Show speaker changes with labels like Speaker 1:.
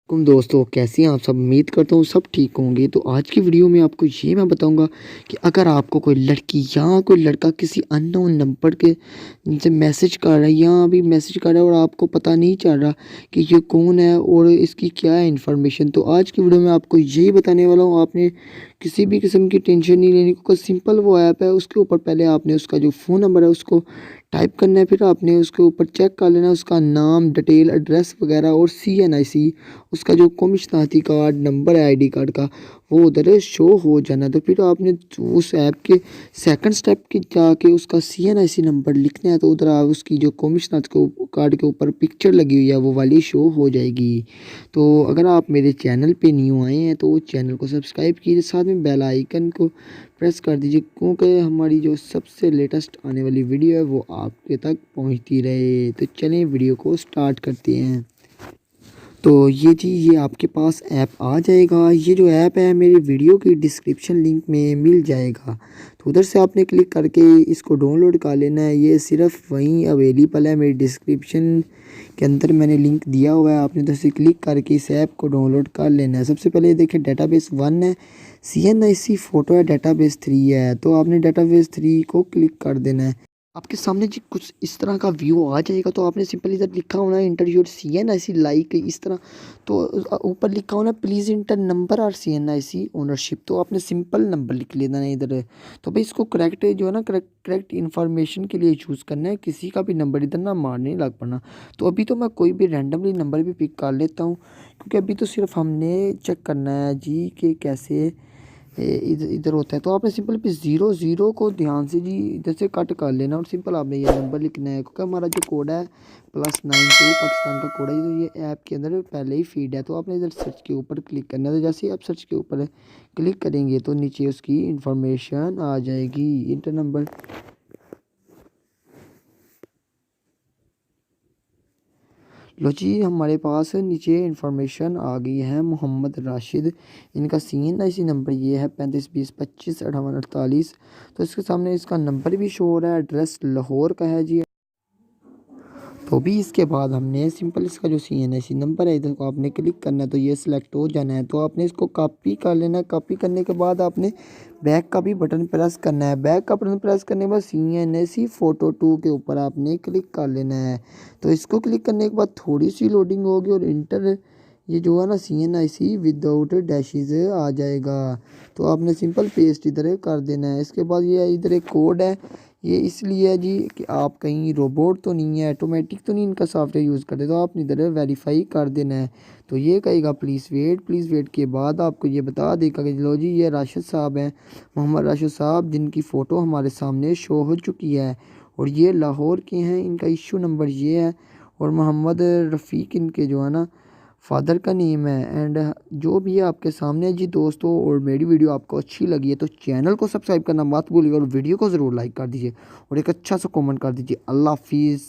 Speaker 1: दोस्तों कैसे हैं आप सब। उम्मीद करता हूँ सब ठीक होंगे। तो आज की वीडियो में आपको ये मैं बताऊंगा कि अगर आपको कोई लड़की या कोई लड़का किसी अननोन नंबर के से मैसेज कर रहा है या अभी मैसेज कर रहा है और आपको पता नहीं चल रहा कि ये कौन है और इसकी क्या है इन्फॉर्मेशन, तो आज की वीडियो में आपको यही बताने वाला हूँ। आपने किसी भी किस्म की टेंशन नहीं लेनी, क्योंकि सिंपल वो ऐप है। उसके ऊपर पहले आपने उसका जो फ़ोन नंबर है उसको टाइप करना है, फिर आपने उसके ऊपर चेक कर लेना है उसका नाम, डिटेल, एड्रेस वगैरह और CNIC, उसका जो कौमी शनाख्ती कार्ड नंबर है ID कार्ड का, वो उधर शो हो जाना। तो फिर आपने उस ऐप के सेकंड स्टेप की जाके उसका CNIC नंबर लिखना है। तो उधर आप उसकी जो कौमी शनाख्ती कार्ड के ऊपर पिक्चर लगी हुई है वो वाली शो हो जाएगी। तो अगर आप मेरे चैनल पे न्यू आए हैं तो चैनल को सब्सक्राइब कीजिए, साथ में बेल आइकन को प्रेस कर दीजिए, क्योंकि हमारी जो सबसे लेटेस्ट आने वाली वीडियो है वो आपके तक पहुंचती रहे। तो चलें वीडियो को स्टार्ट करते हैं। तो ये आपके पास ऐप आ जाएगा। ये जो ऐप है मेरी वीडियो की डिस्क्रिप्शन लिंक में मिल जाएगा। तो उधर से आपने क्लिक करके इसको डाउनलोड कर लेना है। ये सिर्फ वहीं अवेलेबल है, मेरी डिस्क्रिप्शन के अंदर मैंने लिंक दिया हुआ है। आपने उधर से क्लिक करके इस ऐप को डाउनलोड कर लेना है। सबसे पहले देखिए डेटाबेस 1 है, CNIC फ़ोटो है, डेटाबेस 3 है। तो आपने डेटाबेस 3 को क्लिक कर देना है। आपके सामने जी कुछ इस तरह का व्यू आ जाएगा। तो आपने सिंपल इधर लिखा होना है इंटर योर CNIC लाइक इस तरह। तो ऊपर लिखा होना प्लीज़ इंटर नंबर और CNIC ओनरशिप। तो आपने सिंपल नंबर लिख लेना है इधर। तो भाई इसको करेक्ट जो है ना, करेक्ट इन्फॉर्मेशन के लिए चूज़ करना है। किसी का भी नंबर इधर ना मारने लग पड़ना। तो अभी तो मैं कोई भी रैंडमली नंबर भी पिक कर लेता हूँ, क्योंकि अभी तो सिर्फ हमने चेक करना है जी कि कैसे इधर इधर होता है। तो आपने सिंपल पे 00 को ध्यान से जी इधर से कट कर लेना और सिंपल आपने ये नंबर लिखना है, क्योंकि हमारा जो कोड है +92 पाकिस्तान का कोड है। तो ये ऐप के अंदर पहले ही फीड है। तो आपने इधर सर्च के ऊपर क्लिक करना है। तो जैसे ही आप सर्च के ऊपर क्लिक करेंगे तो नीचे उसकी इंफॉर्मेशन आ जाएगी। इंटर नंबर लो जी, हमारे पास नीचे इन्फॉर्मेशन आ गई है। मोहम्मद राशिद, इनका CNIC नंबर ये है 3520255848। तो इसके सामने इसका नंबर भी शो हो रहा है। एड्रेस लाहौर का है जी। तो भी इसके बाद हमने सिंपल इसका जो CNIC नंबर है इधर को आपने क्लिक करना है। तो ये सिलेक्ट हो जाना है। तो आपने इसको कॉपी कर लेना है। कॉपी करने के बाद आपने बैक का भी बटन प्रेस करना है। बैक का बटन प्रेस करने के बाद CNIC फ़ोटो 2 के ऊपर आपने क्लिक कर लेना है। तो इसको क्लिक करने के बाद थोड़ी सी लोडिंग होगी और इंटर ये जो है ना CNIC विदाउट डैशेज आ जाएगा। तो आपने सिंपल पेस्ट इधर कर देना है। इसके बाद ये इधर एक कोड है। ये इसलिए है जी कि आप कहीं रोबोट तो नहीं है, ऑटोमेटिक तो नहीं इनका सॉफ्टवेयर यूज़ करते। तो आपने इधर वेरीफाई कर देना है। तो ये कहेगा प्लीज़ वेट के बाद आपको ये बता देगा कि लो जी ये राशिद साहब हैं, मोहम्मद राशिद साहब, जिनकी फ़ोटो हमारे सामने शो हो चुकी है और ये लाहौर के हैं। इनका इशू नंबर ये है और मोहम्मद रफ़ीक इनके जो है ना फादर का नेम है। एंड जो भी है आपके सामने है जी दोस्तों। और मेरी वीडियो आपको अच्छी लगी है तो चैनल को सब्सक्राइब करना मत भूलिएगा और वीडियो को ज़रूर लाइक कर दीजिए और एक अच्छा सा कमेंट कर दीजिए। अल्लाह हाफिज़।